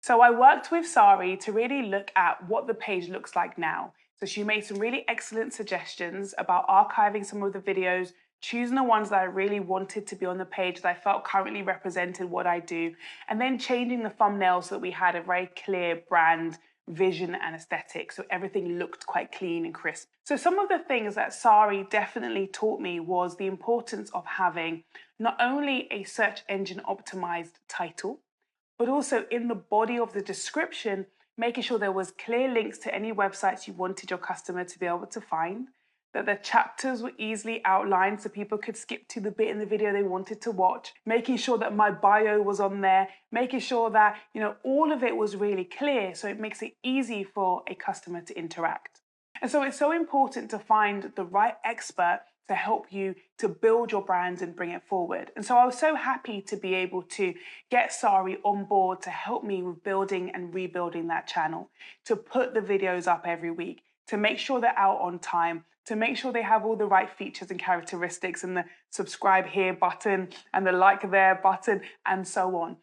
So I worked with Sari to really look at what the page looks like now. So she made some really excellent suggestions about archiving some of the videos, choosing the ones that I really wanted to be on the page that I felt currently represented what I do, and then changing the thumbnail so that we had a very clear brand vision and aesthetic, so everything looked quite clean and crisp. So some of the things that Sari definitely taught me was the importance of having not only a search engine optimized title, but also in the body of the description, making sure there was clear links to any websites you wanted your customer to be able to find, that the chapters were easily outlined so people could skip to the bit in the video they wanted to watch, making sure that my bio was on there, making sure that, all of it was really clear so it makes it easy for a customer to interact. And so it's so important to find the right expert to help you to build your brand and bring it forward. And so I was so happy to be able to get Sari on board to help me with building and rebuilding that channel, to put the videos up every week, to make sure they're out on time, to make sure they have all the right features and characteristics and the subscribe here button and the like there button and so on.